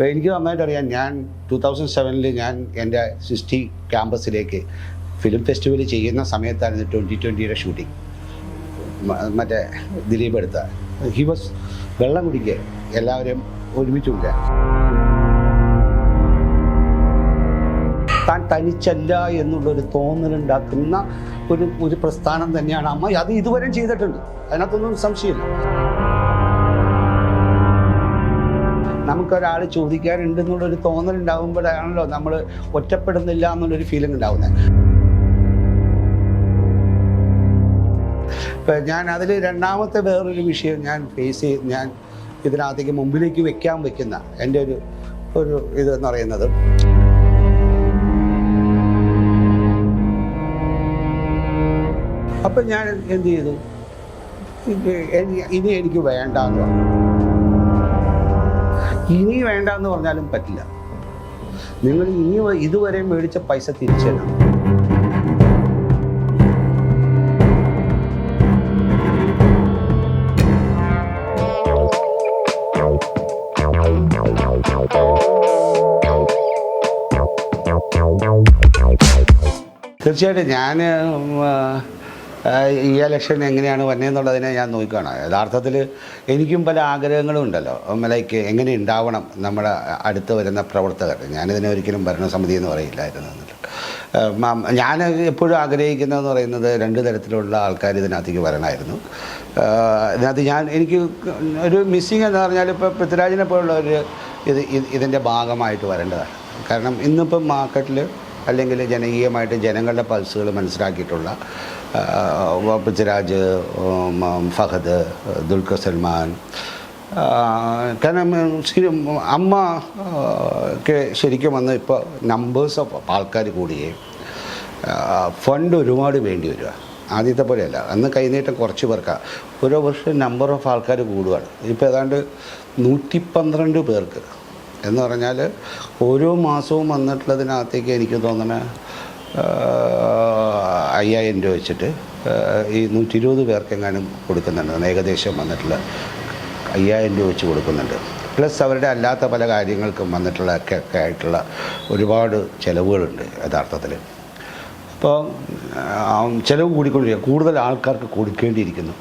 എനിക്ക് നന്നായിട്ട് അറിയാം. ഞാൻ 2007 ഞാൻ എൻ്റെ സിസ്റ്റി ക്യാമ്പസിലേക്ക് ഫിലിം ഫെസ്റ്റിവൽ ചെയ്യുന്ന സമയത്തായിരുന്നു 2020 ഷൂട്ടിങ്. മറ്റേ ദിലീപ് എടുത്ത ഹി വാസ് വെള്ളം കുടിക്കുക, എല്ലാവരും ഒരുമിച്ചുണ്ട്. താൻ തനിച്ചല്ല എന്നുള്ളൊരു തോന്നലുണ്ടാക്കുന്ന ഒരു പ്രസ്ഥാനം തന്നെയാണ് അമ്മ. അത് ഇതുവരെയും ചെയ്തിട്ടുണ്ട്, അതിനകത്തൊന്നും സംശയമില്ല. നമുക്കൊരാൾ ചോദിക്കാനുണ്ടെന്നുള്ളൊരു തോന്നലുണ്ടാകുമ്പോഴാണല്ലോ നമ്മൾ ഒറ്റപ്പെടുന്നില്ല എന്നുള്ളൊരു ഫീലിംഗ് ഉണ്ടാകുന്നത്. ഇപ്പം ഞാൻ അതിൽ രണ്ടാമത്തെ വേറൊരു വിഷയം ഞാൻ ഞാൻ ഇതിനകത്തേക്ക് മുമ്പിലേക്ക് വെക്കുന്ന എൻ്റെ ഒരു ഇതെന്ന് പറയുന്നത്, അപ്പം ഞാൻ എന്ത് ചെയ്തു, ഇനി എനിക്ക് വേണ്ടാന്ന് പറഞ്ഞു. ഇനി വേണ്ടെന്ന് പറഞ്ഞാലും പറ്റില്ല. നിങ്ങൾ ഇനി ഇതുവരെ മേടിച്ച പൈസ തിരിച്ചു തരണം. തീർച്ചയായിട്ടും ഞാൻ ഈ ഇലക്ഷൻ എങ്ങനെയാണ് വന്നതെന്നുള്ളതിനെ ഞാൻ നോക്കുകയാണ്. യഥാർത്ഥത്തിൽ എനിക്കും പല ആഗ്രഹങ്ങളും ഉണ്ടല്ലോ, ലൈക്ക് എങ്ങനെ ഉണ്ടാവണം നമ്മുടെ അടുത്ത് വരുന്ന പ്രവർത്തകർ. ഞാനിതിനെ ഒരിക്കലും ഭരണസമിതി എന്ന് പറയില്ലായിരുന്നു. ഞാൻ എപ്പോഴും ആഗ്രഹിക്കുന്നതെന്ന് പറയുന്നത് രണ്ട് തരത്തിലുള്ള ആൾക്കാർ ഇതിനകത്തേക്ക് വരണമായിരുന്നു. ഇതിനകത്ത് എനിക്ക് ഒരു മിസ്സിങ് എന്ന് പറഞ്ഞാൽ ഇപ്പോൾ പൃഥ്വിരാജിനെ പോലുള്ളവർ ഇതിൻ്റെ ഭാഗമായിട്ട് വരേണ്ടതാണ്. കാരണം ഇന്നിപ്പം മാർക്കറ്റിൽ അല്ലെങ്കിൽ ജനകീയമായിട്ട് ജനങ്ങളുടെ പൾസുകൾ മനസ്സിലാക്കിയിട്ടുള്ള പൃഥ്വിരാജ്, ഫഹദ്, ദുൽഖർ സൽമാൻ, കാരണം അമ്മ ശരിക്കും വന്ന് ഇപ്പോൾ നമ്പേഴ്സ് ഓഫ് ആൾക്കാർ കൂടുകയും ഫണ്ട് ഒരുപാട് വേണ്ടി വരിക. ആദ്യത്തെ പോലെയല്ല, അന്ന് കൈനീട്ടം കുറച്ച് പേർക്കാണ്, ഓരോ വർഷം നമ്പർ ഓഫ് ആൾക്കാർ കൂടുകയാണ്. ഇപ്പോൾ ഏതാണ്ട് 112 പേർക്ക് എന്ന് പറഞ്ഞാൽ ഓരോ മാസവും വന്നിട്ടുള്ളതിനകത്തേക്ക് എനിക്ക് തോന്നുന്നത് 5000 രൂപ വെച്ചിട്ട് ഈ 120 പേർക്കെങ്ങാനും കൊടുക്കുന്നുണ്ട്. ഏകദേശം വന്നിട്ടുള്ള 5000 രൂപ വെച്ച് കൊടുക്കുന്നുണ്ട്. പ്ലസ് അവരുടെ അല്ലാത്ത പല കാര്യങ്ങൾക്കും വന്നിട്ടുള്ള ഒക്കെ ആയിട്ടുള്ള ഒരുപാട് ചിലവുകളുണ്ട് യഥാർത്ഥത്തിൽ. അപ്പോൾ ചിലവ് കൂടിക്കൊണ്ടിരിക്കുക, കൂടുതൽ ആൾക്കാർക്ക് കൊടുക്കേണ്ടിയിരിക്കുന്നു.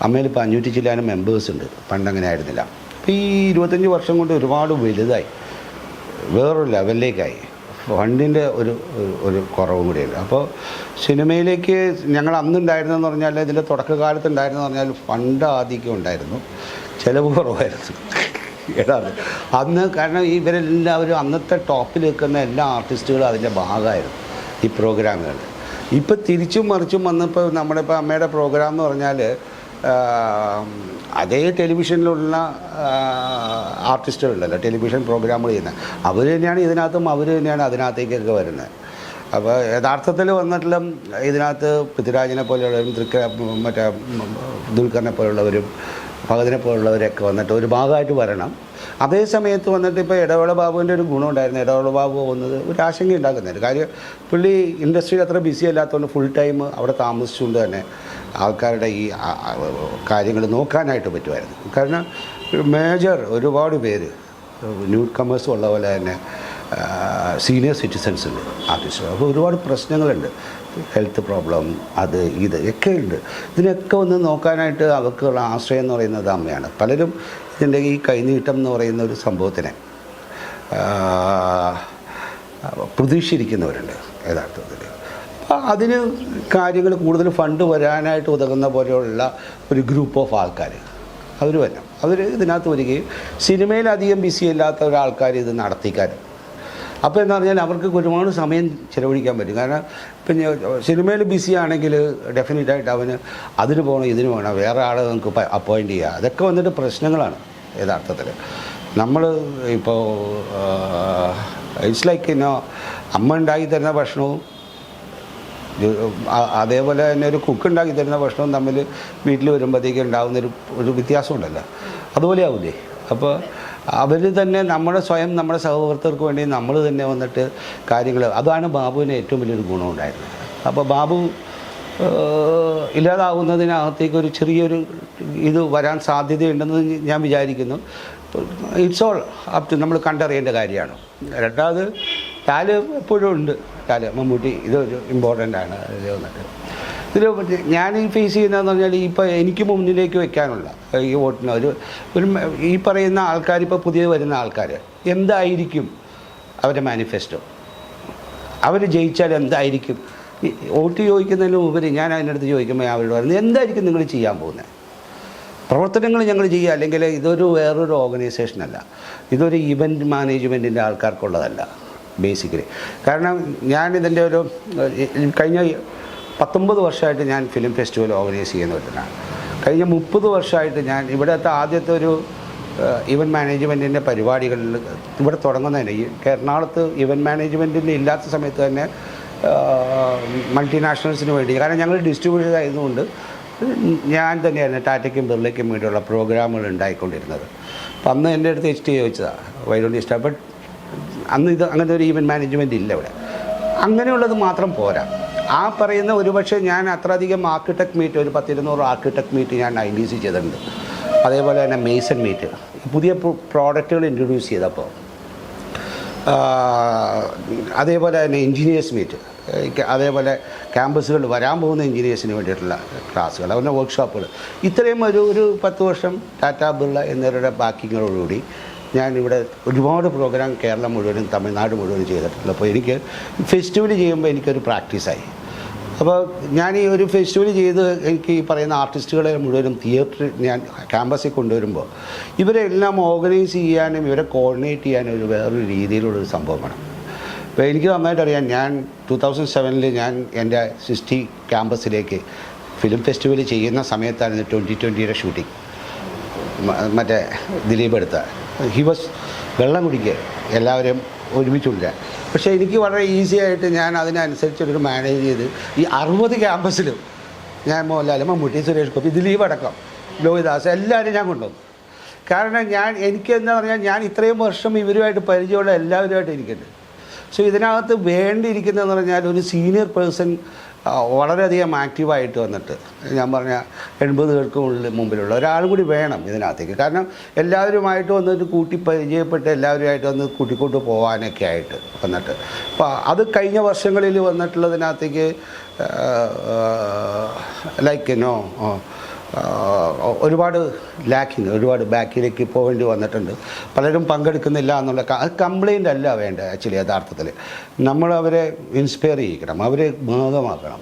അമ്മയിൽ ഇപ്പോൾ 500 ചില്ലാനും മെമ്പേഴ്സ് ഉണ്ട്, പണ്ടങ്ങനെ ആയിരുന്നില്ല. അപ്പോൾ ഈ 25 വർഷം കൊണ്ട് ഒരുപാട് വലുതായി, വേറൊരു ലെവലിലേക്കായി. ഫണ്ടിൻ്റെ ഒരു കുറവും കൂടിയുണ്ട്. അപ്പോൾ സിനിമയിലേക്ക് ഞങ്ങൾ അന്നുണ്ടായിരുന്നെന്ന് പറഞ്ഞാൽ, ഇതിൻ്റെ തുടക്കകാലത്ത് ഉണ്ടായിരുന്നെന്ന് പറഞ്ഞാൽ ഫണ്ട് ആധിക്യം ഉണ്ടായിരുന്നു, ചിലവ് കുറവായിരുന്നു അന്ന്. കാരണം ഇവരെല്ലാവരും അന്നത്തെ ടോപ്പിൽ നിൽക്കുന്ന എല്ലാ ആർട്ടിസ്റ്റുകളും അതിൻ്റെ ഭാഗമായിരുന്നു ഈ പ്രോഗ്രാമുകൾ. ഇപ്പോൾ തിരിച്ചും മറിച്ചും വന്നപ്പോൾ നമ്മുടെ ഇപ്പോൾ അമ്മയുടെ പ്രോഗ്രാം എന്ന് പറഞ്ഞാൽ അതേ ടെലിവിഷനിലുള്ള ആർട്ടിസ്റ്റുകളുണ്ടല്ലോ, ടെലിവിഷൻ പ്രോഗ്രാമുകൾ ചെയ്യുന്നത്, അവർ തന്നെയാണ് ഇതിനകത്തും അവർ തന്നെയാണ് അതിനകത്തേക്കൊക്കെ വരുന്നത്. അപ്പോൾ യഥാർത്ഥത്തിൽ വന്നിട്ടുള്ള ഇതിനകത്ത് പൃഥ്വിരാജിനെ പോലെയുള്ളവരും മറ്റേ ദുൽഖറിനെ പോലുള്ളവരും ഫഹദിനെ പോലുള്ളവരൊക്കെ വന്നിട്ട് ഒരു ഭാഗമായിട്ട് വരണം. അതേ സമയത്ത് വന്നിട്ട് ഇപ്പോൾ ഇടവേള ബാബുവിൻ്റെ ഒരു ഗുണമുണ്ടായിരുന്നു. ഇടവേള ബാബു വന്നത് ഒരു ആശങ്ക ഉണ്ടാക്കുന്നുണ്ട്. കാര്യം പുള്ളി ഇൻഡസ്ട്രിയിൽ അത്ര ബിസി അല്ലാത്തതുകൊണ്ട് ഫുൾ ടൈം അവിടെ താമസിച്ചുകൊണ്ട് തന്നെ ആൾക്കാരുടെ ഈ കാര്യങ്ങൾ നോക്കാനായിട്ട് പറ്റുമായിരുന്നു. കാരണം മേജർ ഒരുപാട് പേര് ന്യൂ കമേഴ്സും ഉള്ള പോലെ തന്നെ സീനിയർ സിറ്റിസൺസ് ഉണ്ട്, ആർട്ടിസ്റ്റുകൾ. അപ്പോൾ ഒരുപാട് പ്രശ്നങ്ങളുണ്ട്, ഹെൽത്ത് പ്രോബ്ലം, അത് ഒക്കെ ഉണ്ട്. ഇതിനൊക്കെ ഒന്ന് നോക്കാനായിട്ട് അവർക്കുള്ള ആശ്രയം എന്ന് പറയുന്നത് അമ്മയാണ്. പലരും ഇതിൻ്റെ ഈ കൈനീട്ടം എന്ന് പറയുന്ന ഒരു സംഭവത്തിനെ പ്രതീക്ഷിച്ചിരിക്കുന്നവരുണ്ട് യഥാർത്ഥത്തിൽ. അപ്പോൾ അതിന് കാര്യങ്ങൾ കൂടുതൽ ഫണ്ട് വരാനായിട്ട് ഉതകുന്ന പോലെയുള്ള ഒരു ഗ്രൂപ്പ് ഓഫ് ആൾക്കാർ അവർ വരണം. അവർ ഇതിനകത്ത് വരികയും സിനിമയിലധികം ബിസി അല്ലാത്ത ഒരാൾക്കാർ ഇത് നടത്തിക്കാനും. അപ്പോൾ എന്ന് പറഞ്ഞാൽ അവർക്ക് ഒരുപാട് സമയം ചിലവഴിക്കാൻ പറ്റും. കാരണം പിന്നെ സിനിമയിൽ ബിസി ആണെങ്കിൽ ഡെഫിനറ്റായിട്ട് അവന് അതിന് പോകണം, ഇതിന് പോകണം, വേറെ ആളെ നമുക്ക് അപ്പോയിൻ്റ് ചെയ്യുക, അതൊക്കെ വന്നിട്ട് പ്രശ്നങ്ങളാണ് യഥാർത്ഥത്തിൽ. നമ്മൾ ഇപ്പോൾ ഇറ്റ്സ് ലൈക്ക് അമ്മ ഉണ്ടാക്കി തരുന്ന ഭക്ഷണവും അതേപോലെ തന്നെ ഒരു കുക്ക് ഉണ്ടാക്കി തരുന്ന ഭക്ഷണവും തമ്മിൽ വീട്ടിൽ വരുമ്പോഴത്തേക്ക് ഉണ്ടാകുന്നൊരു വ്യത്യാസമുണ്ടല്ലോ, അതുപോലെ ആവില്ലേ. അപ്പോൾ അവർ തന്നെ നമ്മുടെ സഹപ്രവർത്തകർക്ക് വേണ്ടി നമ്മൾ തന്നെ വന്നിട്ട് കാര്യങ്ങൾ, അതാണ് ബാബുവിന് ഏറ്റവും വലിയൊരു ഗുണമുണ്ടായിരുന്നത്. അപ്പോൾ ബാബു ഇല്ലാതാവുന്നതിനകത്തേക്ക് ഒരു ചെറിയൊരു ഇത് വരാൻ സാധ്യതയുണ്ടെന്ന് ഞാൻ വിചാരിക്കുന്നു. ഇറ്റ്സ് ഓൾ അപ് ടു നമ്മൾ കണ്ടറിയേണ്ട കാര്യമാണ്. രണ്ടാമത് ലാൽ എപ്പോഴും ഉണ്ട്. ലാൽ മമ്മൂട്ടി ഇതൊരു ഇമ്പോർട്ടൻ്റ് ആണ്. ഇത് വന്നിട്ട് ഇതിൽ ഞാൻ ഈ ഫേസ് ചെയ്യുന്നതെന്ന് പറഞ്ഞാൽ ഇപ്പോൾ എനിക്ക് മുന്നിലേക്ക് വെക്കാനുള്ള ഈ വോട്ടിന് ഒരു ഈ പറയുന്ന ആൾക്കാർ, ഇപ്പോൾ പുതിയ വരുന്ന ആൾക്കാർ എന്തായിരിക്കും അവരുടെ മാനിഫെസ്റ്റോ, അവർ ജയിച്ചാൽ എന്തായിരിക്കും വോട്ട് ചോദിക്കുന്നതിന് ഉപരി ഞാൻ അതിനടുത്ത് ചോദിക്കുമ്പോൾ അവരോട് പറയുന്നത് എന്തായിരിക്കും നിങ്ങൾ ചെയ്യാൻ പോകുന്നത് പ്രവർത്തനങ്ങൾ ഞങ്ങൾ ചെയ്യുക, അല്ലെങ്കിൽ ഇതൊരു വേറൊരു ഓർഗനൈസേഷനല്ല, ഇതൊരു ഇവൻറ്റ് മാനേജ്മെൻറ്റിൻ്റെ ആൾക്കാർക്കുള്ളതല്ല ബേസിക്കലി. കാരണം ഞാൻ ഇതിൻ്റെ ഒരു കഴിഞ്ഞ 19 വർഷമായിട്ട് ഞാൻ ഫിലിം ഫെസ്റ്റിവൽ ഓർഗനൈസ് ചെയ്യുന്ന ഒരുത്തനാണ്. കഴിഞ്ഞ 30 വർഷമായിട്ട് ഞാൻ ഇവിടുത്തെ ആദ്യത്തെ ഒരു ഇവൻറ്റ് മാനേജ്മെൻറ്റിൻ്റെ പരിപാടികളിൽ ഇവിടെ തുടങ്ങുന്നതിന് എറണാകുളത്ത് ഇവൻറ്റ് മാനേജ്മെൻറ്റിൻ്റെ ഇല്ലാത്ത സമയത്ത് തന്നെ മൾട്ടിനാഷണൽസിന് വേണ്ടി, കാരണം ഞങ്ങൾ ഡിസ്ട്രിബ്യൂട്ടർ ആയതുകൊണ്ട് ഞാൻ തന്നെയായിരുന്നു ടാറ്റയ്ക്കും ബിർളയ്ക്കും വേണ്ടിയുള്ള പ്രോഗ്രാമുകൾ ഉണ്ടായിക്കൊണ്ടിരുന്നത്. അപ്പം അന്ന് എൻ്റെ അടുത്ത് HT ചോദിച്ചതാണ് വൈഡോണ്ട് ഇഷ്ടം, ബട്ട് അന്ന് ഇത് അങ്ങനത്തെ ഒരു ഈവൻറ്റ് മാനേജ്മെൻറ്റ് ഇല്ല ഇവിടെ. അങ്ങനെയുള്ളത് മാത്രം പോരാ. ആ പറയുന്ന ഒരുപക്ഷെ ഞാൻ അത്രയധികം ആർക്കിടെക്ട് മീറ്റ്, ഒരു 10-200 ആർക്കിടെക്ട് മീറ്റ് ഞാൻ 90s ചെയ്തിട്ടുണ്ട്. അതേപോലെ തന്നെ മേസൺ മീറ്റ്, പുതിയ പ്രോഡക്റ്റുകൾ ഇൻട്രൊഡ്യൂസ് ചെയ്തപ്പോൾ, അതേപോലെ തന്നെ എൻജിനീയേഴ്സ് മീറ്റ്, അതേപോലെ ക്യാമ്പസുകളിൽ വരാൻ പോകുന്ന എൻജിനീയേഴ്സിന് വേണ്ടിയിട്ടുള്ള ക്ലാസ്സുകൾ, അതുപോലെ വർക്ക്ഷോപ്പുകൾ, ഇത്രയും ഒരു 10 വർഷം ടാറ്റ ബിർള എന്നിവരുടെ ബാക്കിങ്ങോടുകൂടി ഞാനിവിടെ ഒരുപാട് പ്രോഗ്രാം കേരളം മുഴുവനും തമിഴ്നാട് മുഴുവനും ചെയ്തിട്ടുള്ളൂ. അപ്പോൾ എനിക്ക് ഫെസ്റ്റിവൽ ചെയ്യുമ്പോൾ എനിക്കൊരു പ്രാക്ടീസായി. അപ്പോൾ ഞാൻ ഈ ഒരു ഫെസ്റ്റിവൽ ചെയ്ത് എനിക്ക് ഈ പറയുന്ന ആർട്ടിസ്റ്റുകളെ മുഴുവനും തിയേറ്ററിൽ ഞാൻ ക്യാമ്പസിൽ കൊണ്ടുവരുമ്പോൾ ഇവരെല്ലാം ഓർഗനൈസ് ചെയ്യാനും ഇവരെ കോർഡിനേറ്റ് ചെയ്യാനും ഒരു വേറൊരു രീതിയിലുള്ളൊരു സംഭവമാണ്. അപ്പോൾ എനിക്ക് നന്നായിട്ട് അറിയാം, ഞാൻ 2007 ഞാൻ എൻ്റെ 60 ക്യാമ്പസിലേക്ക് ഫിലിം ഫെസ്റ്റിവൽ ചെയ്യുന്ന സമയത്താണ് 2020 ഷൂട്ടിങ് മറ്റേ ദിലീപ് എടുത്ത. ഹി വാസ് വെള്ളം കുടിക്കുക, എല്ലാവരും ഒരുമിച്ചുള്ള. പക്ഷേ എനിക്ക് വളരെ ഈസി ആയിട്ട് ഞാൻ അതിനനുസരിച്ചൊരു മാനേജ് ചെയ്ത് ഈ 60 ക്യാമ്പസിലും ഞാൻ മോഹൻലാൽ, മമ്മൂട്ടി, സുരേഷ് ഗോപി, ദിലീപ് അടക്കം, ലോഹിദാസ് എല്ലാവരും ഞാൻ കൊണ്ടുവന്നു. കാരണം എനിക്ക് എന്താ പറഞ്ഞാൽ ഞാൻ ഇത്രയും വർഷം ഇവരുമായിട്ട് പരിചയമുള്ള എല്ലാവരുമായിട്ട് എനിക്കുണ്ട്. സോ ഇതിനകത്ത് വേണ്ടിയിരിക്കുന്നതെന്ന് പറഞ്ഞാൽ ഒരു സീനിയർ പേഴ്സൺ വളരെയധികം ആക്റ്റീവായിട്ട് വന്നിട്ട്, ഞാൻ പറഞ്ഞ 80 മുമ്പിലുള്ള ഒരാളും കൂടി വേണം ഇതിനകത്തേക്ക്. കാരണം എല്ലാവരുമായിട്ട് വന്നിട്ട് കൂട്ടി പരിചയപ്പെട്ട് എല്ലാവരുമായിട്ട് വന്ന് കൂട്ടിക്കൊണ്ട് പോകാനൊക്കെ ആയിട്ട് വന്നിട്ട്, അപ്പോൾ അത് കഴിഞ്ഞ വർഷങ്ങളിൽ വന്നിട്ടുള്ളതിനകത്തേക്ക് ലൈക്ക് ഒരുപാട് ഒരുപാട് ബാക്കിലേക്ക് പോകേണ്ടി വന്നിട്ടുണ്ട്. പലരും പങ്കെടുക്കുന്നില്ല എന്നുള്ള കംപ്ലൈൻ്റ് അല്ല വേണ്ട. ആക്ച്വലി യഥാർത്ഥത്തിൽ നമ്മൾ അവരെ ഇൻസ്പയർ ചെയ്യിക്കണം, അവരെ ഭാഗമാക്കണം.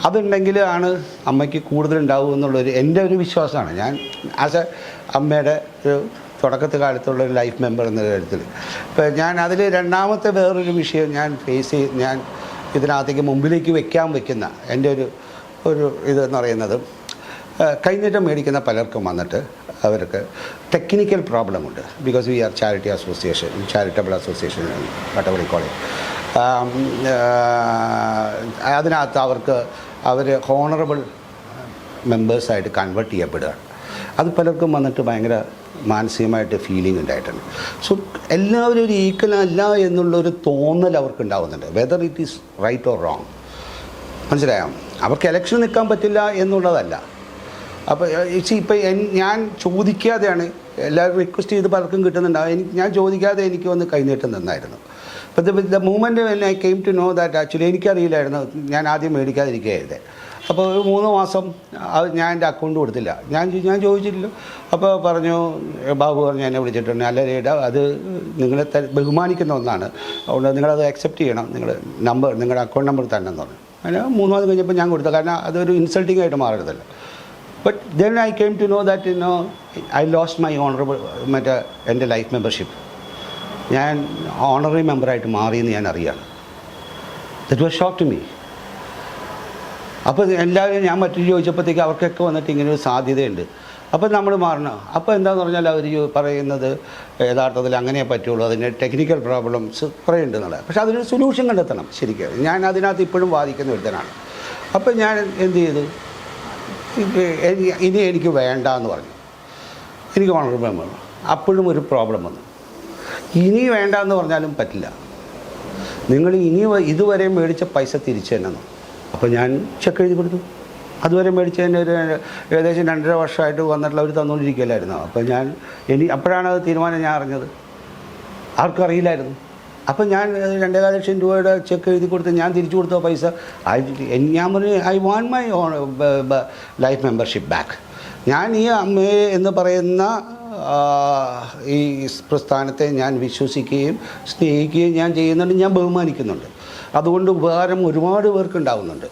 അതുണ്ടെങ്കിൽ ആണ് അമ്മയ്ക്ക് കൂടുതലുണ്ടാവും എന്നുള്ളൊരു എൻ്റെ ഒരു വിശ്വാസമാണ്. ഞാൻ ആസ് എ അമ്മയുടെ ഒരു തുടക്കത്തെ കാലത്തുള്ള ഒരു ലൈഫ് മെമ്പർ എന്ന കാര്യത്തിൽ ഇപ്പോൾ ഞാൻ അതിൽ രണ്ടാമത്തെ വേറൊരു വിഷയം ഞാൻ ഇതിനകത്തേക്ക് മുമ്പിലേക്ക് വെക്കുന്ന എൻ്റെ ഒരു ഇതെന്ന് പറയുന്നത്, കൈനീട്ടം മേടിക്കുന്ന പലർക്കും വന്നിട്ട് അവർക്ക് ടെക്നിക്കൽ പ്രോബ്ലമുണ്ട്. Because we are charitable association Vattavadi college. അതിനകത്ത് അവർ ഹോണറബിൾ മെമ്പേഴ്സായിട്ട് കൺവേർട്ട് ചെയ്യപ്പെടുകയാണ്. അത് പലർക്കും വന്നിട്ട് ഭയങ്കര മാനസികമായിട്ട് ഫീലിംഗ് ഉണ്ടായിട്ടുണ്ട്. സോ എല്ലാവരും ഒരു ഈക്വൽ അല്ല എന്നുള്ളൊരു തോന്നൽ അവർക്ക് ഉണ്ടാവുന്നുണ്ട്, whether it is right or wrong. മനസ്സിലായോ? അവർക്ക് ഇലക്ഷൻ നിൽക്കാൻ പറ്റില്ല എന്നുള്ളതല്ല. അപ്പോൾ ഞാൻ ചോദിക്കാതെയാണ് എല്ലാവരും റിക്വസ്റ്റ് ചെയ്ത് പലർക്കും കിട്ടുന്നുണ്ടാവും. ഞാൻ ചോദിക്കാതെ എനിക്ക് വന്ന് കൈനീട്ടം തന്നായിരുന്നു. അപ്പോൾ the moment when I came to know that actually എനിക്കറിയില്ലായിരുന്നു. ഞാൻ ആദ്യം മേടിക്കാതിരിക്കുകയായിരുന്നേ. അപ്പോൾ ഒരു 3 മാസം ഞാൻ എൻ്റെ അക്കൗണ്ട് കൊടുത്തില്ല. ഞാൻ ചോദിച്ചിട്ടില്ല. അപ്പോൾ പറഞ്ഞു, ബാബു പറഞ്ഞു, എന്നെ വിളിച്ചിട്ടുണ്ട്, അല്ല രേടാ, അത് നിങ്ങളെ ബഹുമാനിക്കുന്ന ഒന്നാണ്, അതുകൊണ്ട് നിങ്ങളത് അക്സെപ്റ്റ് ചെയ്യണം, നിങ്ങളുടെ അക്കൗണ്ട് നമ്പർ തന്നെ എന്ന് പറഞ്ഞു. അങ്ങനെ 3 മാസം കഴിഞ്ഞപ്പോൾ ഞാൻ കൊടുത്തു. കാരണം അതൊരു ഇൻസൾട്ടിംഗ് ആയിട്ട് മാറരുതല്ലോ. But then I came to know that I lost my എൻ്റെ ലൈഫ് മെമ്പർഷിപ്പ്. ഞാൻ ഓണററി മെമ്പറായിട്ട് മാറിയെന്ന് ഞാൻ അറിയാണ്. That was shock to me. അപ്പോൾ എല്ലാവരും ഞാൻ മറ്റു ചോദിച്ചപ്പോഴത്തേക്ക് അവർക്കൊക്കെ വന്നിട്ട് ഇങ്ങനൊരു സാധ്യതയുണ്ട്, അപ്പോൾ നമ്മൾ മാറണം. അപ്പോൾ എന്താണെന്ന് പറഞ്ഞാൽ അവർ പറയുന്നത് യഥാർത്ഥത്തിൽ അങ്ങനെ പറ്റുള്ളൂ, അതിന് ടെക്നിക്കൽ പ്രോബ്ലംസ് കുറേ ഉണ്ട് എന്നുള്ളത്. പക്ഷേ അതിനൊരു സൊല്യൂഷൻ കണ്ടെത്തണം. ശരിക്കും ഞാൻ അതിനകത്ത് ഇപ്പോഴും വാദിക്കുന്ന ഒരുത്തനാണ്. അപ്പോൾ ഞാൻ എന്ത് ചെയ്തു, ഇനി എനിക്ക് വേണ്ട എന്ന് പറഞ്ഞു. എനിക്ക് ഓണറബിൾ മെമ്പർ. അപ്പോഴും ഒരു പ്രോബ്ലം വന്നു. ഇനി വേണ്ട എന്ന് പറഞ്ഞാലും പറ്റില്ല, നിങ്ങൾ ഇതുവരെ മേടിച്ച പൈസ തിരിച്ചു തരണം. അപ്പോൾ ഞാൻ ചെക്ക് എഴുതി കൊടുത്തു. അതുവരെ മേടിച്ചതിൻ്റെ ഒരു ഏകദേശം 2.5 വർഷമായിട്ട് വന്നിട്ടുള്ള അവർ തന്നുകൊണ്ടിരിക്കുകയല്ലായിരുന്നു. അപ്പോൾ അപ്പോഴാണ് അത് തീരുമാനം ഞാൻ അറിഞ്ഞത്. ആർക്കും അറിയില്ലായിരുന്നു. അപ്പം ഞാൻ 2.5 ലക്ഷം രൂപയുടെ ചെക്ക് എഴുതി കൊടുത്ത് ഞാൻ തിരിച്ചു കൊടുത്ത പൈസ ഞാൻ പറഞ്ഞു I want my life membership back. ഞാൻ ഈ അമ്മയെ എന്ന് പറയുന്ന ഈ പ്രസ്ഥാനത്തെ ഞാൻ വിശ്വസിക്കുകയും സ്നേഹിക്കുകയും ഞാൻ ചെയ്യുന്നുണ്ട്, ഞാൻ ബഹുമാനിക്കുന്നുണ്ട്. അതുകൊണ്ട് ഉപകാരം ഒരുപാട് പേർക്ക് ഉണ്ടാകുന്നുണ്ട്.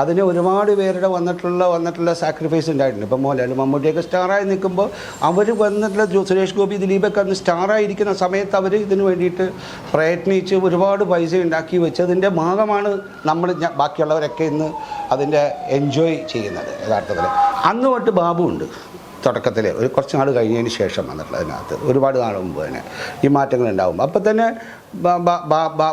അതിന് ഒരുപാട് പേരുടെ വന്നിട്ടുള്ള സാക്രിഫൈസ് ഉണ്ടായിട്ടുണ്ട്. ഇപ്പം മോഹൻലാൽ മമ്മൂട്ടിയൊക്കെ സ്റ്റാറായി നിൽക്കുമ്പോൾ അവർ വന്നിട്ടുള്ള സുരേഷ് ഗോപി ദിലീപൊക്കെ അന്ന് സ്റ്റാറായിരിക്കുന്ന സമയത്ത് അവർ ഇതിന് വേണ്ടിയിട്ട് പ്രയത്നിച്ച് ഒരുപാട് പൈസ ഉണ്ടാക്കി വെച്ചതിൻ്റെ ഭാഗമാണ് നമ്മൾ ബാക്കിയുള്ളവരൊക്കെ ഇന്ന് അതിൻ്റെ എൻജോയ് ചെയ്യുന്നത്. യഥാർത്ഥത്തിൽ അന്ന് തൊട്ട് ബാബു ഉണ്ട് തുടക്കത്തിൽ, ഒരു കുറച്ച് നാൾ കഴിഞ്ഞതിന് ശേഷം വന്നിട്ടുള്ളതിനകത്ത് ഒരുപാട് നാൾ മുമ്പ് തന്നെ ഈ മാറ്റങ്ങൾ ഉണ്ടാകും. അപ്പം തന്നെ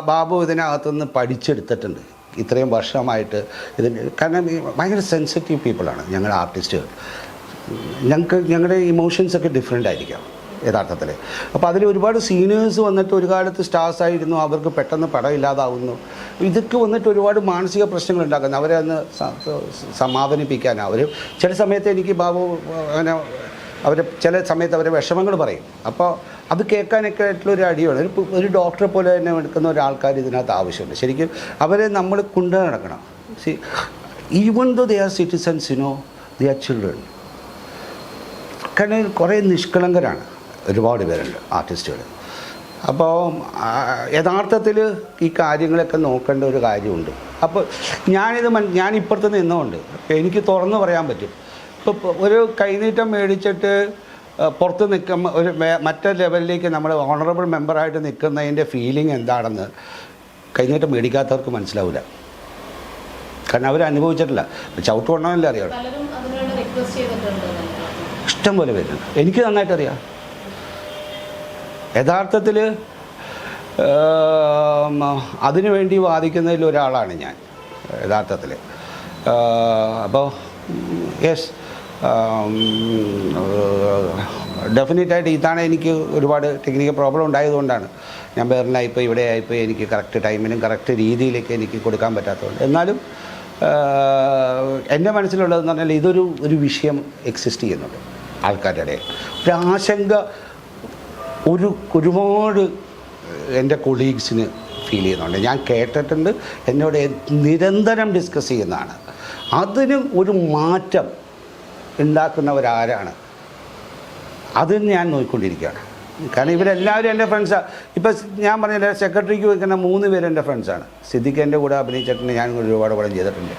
ബാബു ഇതിനകത്തുനിന്ന് പഠിച്ചെടുത്തിട്ടുണ്ട് ഇത്രയും വർഷമായിട്ട് ഇതിന്. കാരണം ഭയങ്കര സെൻസിറ്റീവ് പീപ്പിളാണ് ഞങ്ങളുടെ ആർട്ടിസ്റ്റുകൾ. ഞങ്ങളുടെ ഇമോഷൻസൊക്കെ ഡിഫറെൻ്റ് ആയിരിക്കാം യഥാർത്ഥത്തിൽ. അപ്പോൾ അതിൽ ഒരുപാട് സീനിയേഴ്സ് വന്നിട്ട് ഒരു കാലത്ത് സ്റ്റാർസ് ആയിരുന്നു, അവർക്ക് പെട്ടെന്ന് പടം ഇല്ലാതാവുന്നു. ഇതൊക്കെ വന്നിട്ട് ഒരുപാട് മാനസിക പ്രശ്നങ്ങൾ ഉണ്ടാക്കുന്നു. അവരെ ഒന്ന് സമാധാനിപ്പിക്കാൻ അവർ ചില സമയത്ത് എനിക്ക് ബാബു അങ്ങനെ ചില സമയത്ത് അവരെ വിഷമങ്ങൾ പറയും. അപ്പോൾ അത് കേൾക്കാനൊക്കെ ആയിട്ടുള്ളൊരു അടിയാണ്. ഒരു ഡോക്ടറെ പോലെ തന്നെ എടുക്കുന്ന ഒരാൾക്കാർ ഇതിനകത്ത് ആവശ്യമുണ്ട്. ശരിക്കും അവരെ നമ്മൾ കൊണ്ടു നടക്കണം. Even though they are citizens, they are children. കാരണം കുറേ നിഷ്കളങ്കരാണ് ഒരുപാട് പേരുണ്ട് ആർട്ടിസ്റ്റുകൾ. അപ്പോൾ യഥാർത്ഥത്തിൽ ഈ കാര്യങ്ങളൊക്കെ നോക്കേണ്ട ഒരു കാര്യമുണ്ട്. അപ്പോൾ ഞാൻ ഇപ്പുറത്ത് നിന്നുകൊണ്ട് എനിക്ക് തുറന്നു പറയാൻ പറ്റും. ഇപ്പോൾ ഒരു കൈനീട്ടം മേടിച്ചിട്ട് പുറത്ത് നിൽക്കുമ്പോൾ ഒരു മറ്റൊരു ലെവലിലേക്ക് നമ്മൾ ഓണറബിൾ മെമ്പറായിട്ട് നിൽക്കുന്നതിൻ്റെ ഫീലിംഗ് എന്താണെന്ന് കൈനീട്ടം മേടിക്കാത്തവർക്ക് മനസ്സിലാവില്ല. കാരണം അവർ അനുഭവിച്ചിട്ടില്ല. ചവിട്ട് കൊണ്ടോന്നല്ലേ അറിയാം. ഇഷ്ടം പോലെ പേരുണ്ട്, എനിക്ക് നന്നായിട്ടറിയാം. യഥാർത്ഥത്തിൽ അതിനുവേണ്ടി വാദിക്കുന്നതിൽ ഒരാളാണ് ഞാൻ യഥാർത്ഥത്തിൽ. അപ്പോൾ യെസ്, ഡെഫിനറ്റായിട്ട് ഇതാണ് എനിക്ക് ഒരുപാട് ടെക്നിക്കൽ പ്രോബ്ലം ഉണ്ടായതുകൊണ്ടാണ് ഞാൻ ബെർലിനായിപ്പോയി ഇവിടെ ആയിപ്പോയി എനിക്ക് കറക്റ്റ് ടൈമിനും കറക്റ്റ് രീതിയിലേക്ക് എനിക്ക് കൊടുക്കാൻ പറ്റാത്തതുകൊണ്ട്. എന്നാലും എൻ്റെ മനസ്സിലുള്ളതെന്ന് പറഞ്ഞാൽ ഒരു വിഷയം എക്സിസ്റ്റ് ചെയ്യുന്നുണ്ട് ആൾക്കാരുടെ ഇടയിൽ. ഒരു ആശങ്ക ഒരുപാട് എൻ്റെ കൊളീഗ്സിന് ഫീൽ ചെയ്യുന്നുണ്ട്. ഞാൻ കേട്ടിട്ടുണ്ട്, എന്നോട് നിരന്തരം ഡിസ്കസ് ചെയ്യുന്നതാണ്. അതിന് ഒരു മാറ്റം ഉണ്ടാക്കുന്നവരാരാണ് അത് ഞാൻ നോക്കിക്കൊണ്ടിരിക്കുകയാണ്. കാരണം ഇവരെല്ലാവരും എൻ്റെ ഫ്രണ്ട്സാണ്. ഇപ്പം ഞാൻ പറഞ്ഞില്ല, സെക്രട്ടറിക്ക് വയ്ക്കുന്ന 3 പേര് എൻ്റെ ഫ്രണ്ട്സാണ്. സിദ്ദിഖ് എൻ്റെ കൂടെ അഭിനയിച്ചിട്ടുണ്ട്, ഞാൻ ഒരുപാട് പടം ചെയ്തിട്ടുണ്ട്.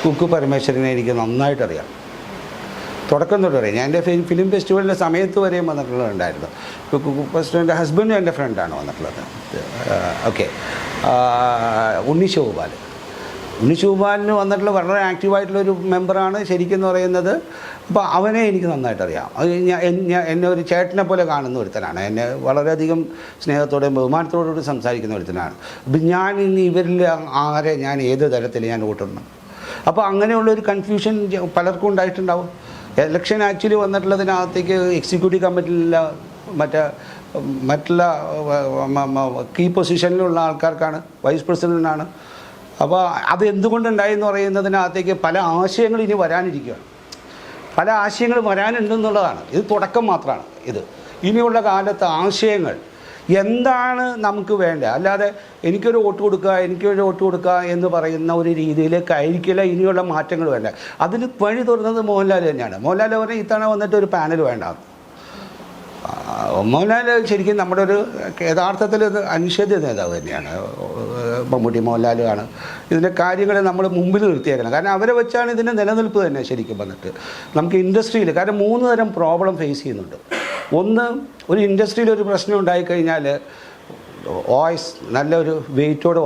കുക്കു പരമേശ്വരനെ എനിക്ക് നന്നായിട്ടറിയാം, തുടക്കം തൊട്ട് അറിയാം. ഞാൻ എൻ്റെ ഫിലിം ഫെസ്റ്റിവലിൻ്റെ സമയത്ത് വരെയും വന്നിട്ടുള്ളതുണ്ടായിരുന്നു. കുക്കു ഫെസ്റ്റിവലിൻ്റെ ഹസ്ബൻഡും എൻ്റെ ഫ്രണ്ടാണ് വന്നിട്ടുള്ളത്. ഓക്കെ, ഉണ്ണിശോഭാലിന് വന്നിട്ടുള്ള വളരെ ആക്റ്റീവായിട്ടുള്ളൊരു മെമ്പറാണ് ശരിക്കും പറയുന്നത്. അപ്പോൾ അവനെ എനിക്ക് നന്നായിട്ടറിയാം. അത് എന്നെ ഒരു ചേട്ടനെ പോലെ കാണുന്ന ഒരുത്തനാണ്. എന്നെ വളരെയധികം സ്നേഹത്തോടെയും ബഹുമാനത്തോടുകൂടി സംസാരിക്കുന്ന ഒരുത്തനാണ്. അപ്പം ഞാൻ ഇനി ഇവരിൽ ഞാൻ ഏത് തരത്തിൽ ഞാൻ വോട്ടിടണം? അപ്പോൾ അങ്ങനെയുള്ളൊരു കൺഫ്യൂഷൻ പലർക്കും ഉണ്ടായിട്ടുണ്ടാവും. ഇലക്ഷൻ ആക്ച്വലി വന്നിട്ടുള്ളതിനകത്തേക്ക് എക്സിക്യൂട്ടീവ് കമ്മിറ്റിയിലുള്ള മറ്റുള്ള കീ പൊസിഷനിലുള്ള ആൾക്കാർക്കാണ്, വൈസ് പ്രസിഡൻറ്റിനാണ്. അപ്പോൾ അത് എന്തുകൊണ്ടുണ്ടായി എന്ന് പറയുന്നതിനകത്തേക്ക് പല ആശയങ്ങൾ ഇനി വരാനിരിക്കുകയാണ്. പല ആശയങ്ങൾ വരാനുണ്ടെന്നുള്ളതാണ്. ഇത് തുടക്കം മാത്രമാണ്. ഇനിയുള്ള കാലത്ത് ആശയങ്ങൾ എന്താണ് നമുക്ക് വേണ്ടത്, അല്ലാതെ എനിക്കൊരു വോട്ട് കൊടുക്കുക എന്ന് പറയുന്ന ഒരു രീതിയിലേക്ക് ആയിരിക്കില്ല ഇനിയുള്ള മാറ്റങ്ങൾ വേണ്ട. അതിന് വഴി തുറന്നത് മോഹൻലാൽ തന്നെയാണ്. മോഹൻലാൽ പറഞ്ഞാൽ ഇത്തവണ വന്നിട്ട് ഒരു പാനൽ വേണ്ട. മോഹൻലാൽ ശരിക്കും നമ്മുടെ ഒരു യഥാർത്ഥത്തിൽ അനിഷേധ്യ നേതാവ് തന്നെയാണ്. മമ്മൂട്ടി മോഹൻലാലുമാണ് ഇതിൻ്റെ കാര്യങ്ങൾ നമ്മൾ മുമ്പിൽ നിർത്തിയേക്കണം. കാരണം അവരെ വെച്ചാണ് ഇതിൻ്റെ നിലനിൽപ്പ് തന്നെ ശരിക്കും വന്നിട്ട് നമുക്ക് ഇൻഡസ്ട്രിയിൽ. കാരണം 3 തരം പ്രോബ്ലം ഫേസ് ചെയ്യുന്നുണ്ട്. ഒന്ന്, ഒരു ഇൻഡസ്ട്രിയിൽ ഒരു പ്രശ്നം ഉണ്ടായിക്കഴിഞ്ഞാൽ വോയിസ്, നല്ലൊരു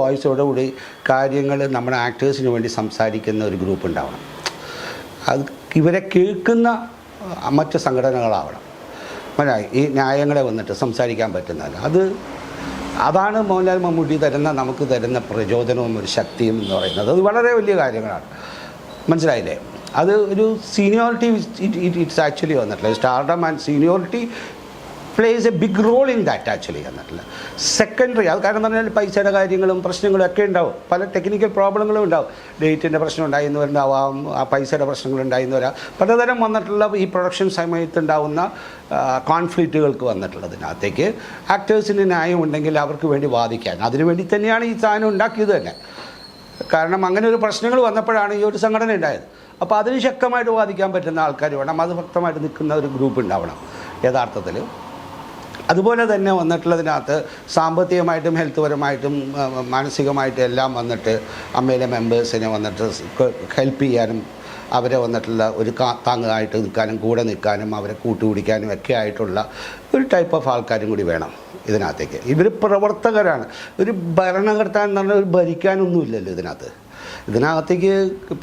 വോയിസോടുകൂടി കാര്യങ്ങൾ നമ്മുടെ ആക്ടേഴ്സിന് വേണ്ടി സംസാരിക്കുന്ന ഒരു ഗ്രൂപ്പ് ഉണ്ടാവണം. അത് ഇവരെ കേൾക്കുന്ന മറ്റ് സംഘടനകളാവണം. ഈ ന്യായങ്ങളെ വന്നിട്ട് സംസാരിക്കാൻ പറ്റുന്നതല്ല. അതാണ് മോഹൻലാൽ മമ്മൂട്ടി നമുക്ക് തരുന്ന പ്രചോദനവും ഒരു ശക്തിയും എന്ന് പറയുന്നത്. അത് വളരെ വലിയ കാര്യങ്ങളാണ്. മനസ്സിലായില്ലേ? അത് ഒരു സീനിയോറിറ്റി ഇറ്റ്സ് ആക്ച്വലി വന്നിട്ടില്ല. Stardom and seniority plays a big role in that actually എന്നിട്ടില്ല. സെക്കൻഡറി അത് കാരണം പറഞ്ഞാൽ പൈസയുടെ കാര്യങ്ങളും പ്രശ്നങ്ങളും ഒക്കെ ഉണ്ടാവും, പല ടെക്നിക്കൽ പ്രോബ്ലങ്ങളും ഉണ്ടാവും. ഡേറ്റിൻ്റെ പ്രശ്നം ഉണ്ടായിരുന്നവരുണ്ടാവാം, ആ പൈസയുടെ പ്രശ്നങ്ങളുണ്ടായിരുന്ന വരാം, പലതരം വന്നിട്ടുള്ള ഈ പ്രൊഡക്ഷൻ സമയത്ത് ഉണ്ടാവുന്ന കോൺഫ്ലിക്റ്റുകൾക്ക് വന്നിട്ടുള്ളതിനകത്തേക്ക് ആക്ടേഴ്സിന് ന്യായം ഉണ്ടെങ്കിൽ അവർക്ക് വേണ്ടി വാദിക്കാൻ, അതിനുവേണ്ടി തന്നെയാണ് ഈ സാധനം ഉണ്ടാക്കിയത് തന്നെ. കാരണം അങ്ങനെ ഒരു പ്രശ്നങ്ങൾ വന്നപ്പോഴാണ് ഈ ഒരു സംഘടന ഉണ്ടായത്. അപ്പോൾ അതിന് ശക്തമായിട്ട് വാദിക്കാൻ പറ്റുന്ന ആൾക്കാർ വേണം, അത് വ്യക്തമായിട്ട് നിൽക്കുന്ന ഒരു ഗ്രൂപ്പ് ഉണ്ടാവണം യഥാർത്ഥത്തിൽ. അതുപോലെ തന്നെ വന്നിട്ടുള്ളതിനകത്ത് സാമ്പത്തികമായിട്ടും ഹെൽത്ത് പരമായിട്ടും മാനസികമായിട്ടും എല്ലാം വന്നിട്ട് അമ്മയിലെ മെമ്പേഴ്സിനെ വന്നിട്ട് ഹെൽപ്പ് ചെയ്യാനും അവരെ വന്നിട്ടുള്ള ഒരു താങ്ങായിട്ട് നിൽക്കാനും കൂടെ നിൽക്കാനും അവരെ കൂട്ടുപിടിക്കാനും ഒക്കെ ആയിട്ടുള്ള ഒരു ടൈപ്പ് ഓഫ് ആൾക്കാരും കൂടി വേണം ഇതിനകത്തേക്ക്. ഇവർ പ്രവർത്തകരാണ്, ഒരു ഭരണകർത്താൻ എന്ന് പറഞ്ഞാൽ ഒരു ഭരിക്കാനൊന്നുമില്ലല്ലോ ഇതിനകത്തേക്ക്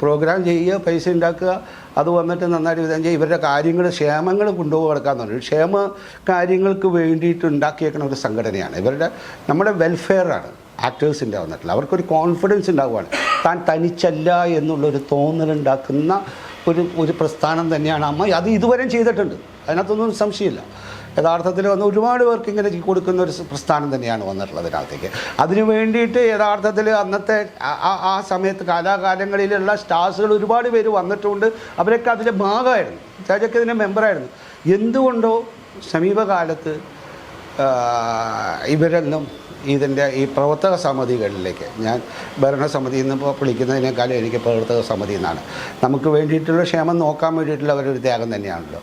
പ്രോഗ്രാം ചെയ്യുക, പൈസ ഉണ്ടാക്കുക, അത് വന്നിട്ട് നന്നായിട്ട് വിധം ചെയ്യുക, ഇവരുടെ കാര്യങ്ങൾ ക്ഷേമങ്ങൾ കൊണ്ടുപോയി കിടക്കാന്ന് പറഞ്ഞു. ക്ഷേമ കാര്യങ്ങൾക്ക് വേണ്ടിയിട്ട് ഉണ്ടാക്കിയേക്കുന്ന ഒരു സംഘടനയാണ് ഇവരുടെ, നമ്മുടെ വെൽഫെയറാണ് ആക്ടേഴ്സിൻ്റെ വന്നിട്ടില്ല. അവർക്കൊരു കോൺഫിഡൻസ് ഉണ്ടാവുകയാണ്, താൻ തനിച്ചല്ല എന്നുള്ളൊരു തോന്നലുണ്ടാക്കുന്ന ഒരു പ്രസ്ഥാനം തന്നെയാണ് അമ്മ. അത് ഇതുവരെയും ചെയ്തിട്ടുണ്ട്, അതിനകത്തൊന്നും സംശയമില്ല. യഥാർത്ഥത്തിൽ വന്ന് ഒരുപാട് പേർക്ക് ഇങ്ങനെ കൊടുക്കുന്ന ഒരു പ്രസ്ഥാനം തന്നെയാണ് വന്നിട്ടുള്ളതിനകത്തേക്ക്. അതിനു വേണ്ടിയിട്ട് യഥാർത്ഥത്തിൽ അന്നത്തെ ആ സമയത്ത് കാലാകാലങ്ങളിലുള്ള സ്റ്റാർസുകൾ ഒരുപാട് പേര് വന്നിട്ടുണ്ട്. അവരൊക്കെ അതിൻ്റെ ഭാഗമായിരുന്നു, ചാച്ചൊക്കെ ഇതിൻ്റെ മെമ്പറായിരുന്നു. എന്തുകൊണ്ടോ സമീപകാലത്ത് ഇവരൊന്നും ഇതിൻ്റെ ഈ പ്രവർത്തക സമിതികളിലേക്ക്, ഞാൻ ഭരണസമിതിയിൽ നിന്ന് വിളിക്കുന്നതിനേക്കാളും എനിക്ക് പ്രവർത്തക സമിതി എന്നാണ്, നമുക്ക് വേണ്ടിയിട്ടുള്ള ക്ഷേമം നോക്കാൻ വേണ്ടിയിട്ടുള്ള അവരൊരു ത്യാഗം തന്നെയാണല്ലോ.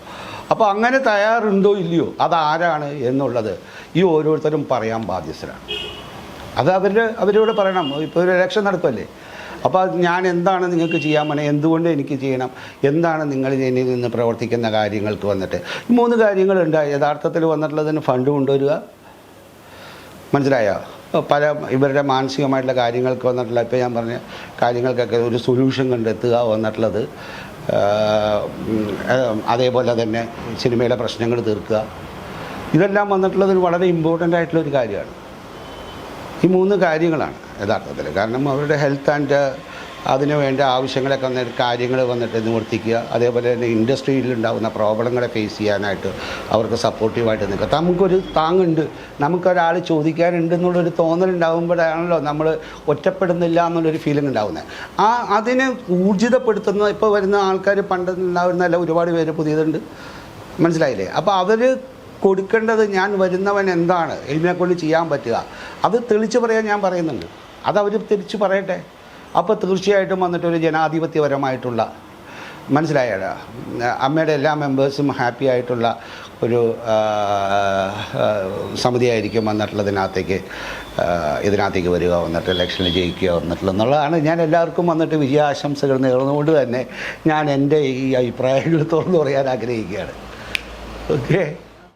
അപ്പോൾ അങ്ങനെ തയ്യാറുണ്ടോ ഇല്ലയോ, അതാരാണ് എന്നുള്ളത് ഈ ഓരോരുത്തരും പറയാൻ ബാധ്യസ്ഥരാണ്. അത് അവരോട് പറയണം. ഇപ്പോൾ ഒരു ഇലക്ഷൻ നടക്കുമല്ലേ, അപ്പോൾ ഞാൻ എന്താണ് നിങ്ങൾക്ക് ചെയ്യാൻ പറ്റുക, എന്തുകൊണ്ട് എനിക്ക് ചെയ്യണം, എന്താണ് നിങ്ങൾ എന്നിൽ നിന്ന് പ്രവർത്തിക്കുന്ന കാര്യങ്ങൾക്ക് വന്നിട്ട് 3 കാര്യങ്ങളുണ്ട് യഥാർത്ഥത്തിൽ വന്നിട്ടുള്ളതിന് ഫണ്ട് കൊണ്ടുവരിക, മനസ്സിലായോ? പല ഇവരുടെ മാനസികമായിട്ടുള്ള കാര്യങ്ങൾക്ക് വന്നിട്ടുള്ള, ഇപ്പോൾ ഞാൻ പറഞ്ഞ കാര്യങ്ങൾക്കൊക്കെ ഒരു സൊല്യൂഷൻ കണ്ടെത്തുക വന്നിട്ടുള്ളത്. അതേപോലെ തന്നെ സിനിമയുടെ പ്രശ്നങ്ങൾ തീർക്കുക, ഇതെല്ലാം വന്നിട്ടുള്ളത് വളരെ ഇമ്പോർട്ടൻ്റ് ആയിട്ടുള്ളൊരു കാര്യമാണ്. ഈ 3 കാര്യങ്ങളാണ് യഥാർത്ഥത്തിൽ. കാരണം അവരുടെ ഹെൽത്ത് ആൻഡ് അതിന് വേണ്ട ആവശ്യങ്ങളൊക്കെ വന്നിട്ട് കാര്യങ്ങൾ വന്നിട്ട് നിവർത്തിക്കുക. അതേപോലെ തന്നെ ഇൻഡസ്ട്രിയിലുണ്ടാകുന്ന പ്രോബ്ലങ്ങളെ ഫേസ് ചെയ്യാനായിട്ട് അവർക്ക് സപ്പോർട്ടീവായിട്ട് നിൽക്കുക. നമുക്കൊരു താങ്ങുണ്ട്, നമുക്കൊരാൾ ചോദിക്കാനുണ്ട് എന്നുള്ളൊരു തോന്നലുണ്ടാകുമ്പോഴാണല്ലോ നമ്മൾ ഒറ്റപ്പെടുന്നില്ല എന്നുള്ളൊരു ഫീലിംഗ് ഉണ്ടാകുന്നത്. അതിനെ ഊർജിതപ്പെടുത്തുന്ന ഇപ്പോൾ വരുന്ന ആൾക്കാർ പണ്ടുണ്ടാകുന്നതല്ല, ഒരുപാട് പേര് പുതിയതുണ്ട്, മനസ്സിലായില്ലേ? അപ്പോൾ അവർ കൊടുക്കേണ്ടത്, ഞാൻ വരുന്നവൻ എന്താണ് ഇതിനെക്കൊണ്ട് ചെയ്യാൻ പറ്റുക, അത് തെളിച്ച് പറയാൻ ഞാൻ പറയുന്നുണ്ട്. അതവർ തിരിച്ച് പറയട്ടെ. അപ്പോൾ തീർച്ചയായിട്ടും വന്നിട്ടൊരു ജനാധിപത്യപരമായിട്ടുള്ള, മനസ്സിലായ അമ്മയുടെ എല്ലാ മെമ്പേഴ്സും ഹാപ്പി ആയിട്ടുള്ള ഒരു സമിതിയായിരിക്കും വന്നിട്ടുള്ളതിനകത്തേക്ക് വരിക, വന്നിട്ട് ഇലക്ഷനിൽ ജയിക്കുക എന്നുള്ളതാണ്. ഞാൻ എല്ലാവർക്കും വന്നിട്ട് വിജയാശംസകൾ നേർന്നുകൊണ്ട് തന്നെ ഞാൻ എൻ്റെ ഈ അഭിപ്രായങ്ങൾ തുറന്നു പറയാൻ ആഗ്രഹിക്കുകയാണ്. ഓക്കെ.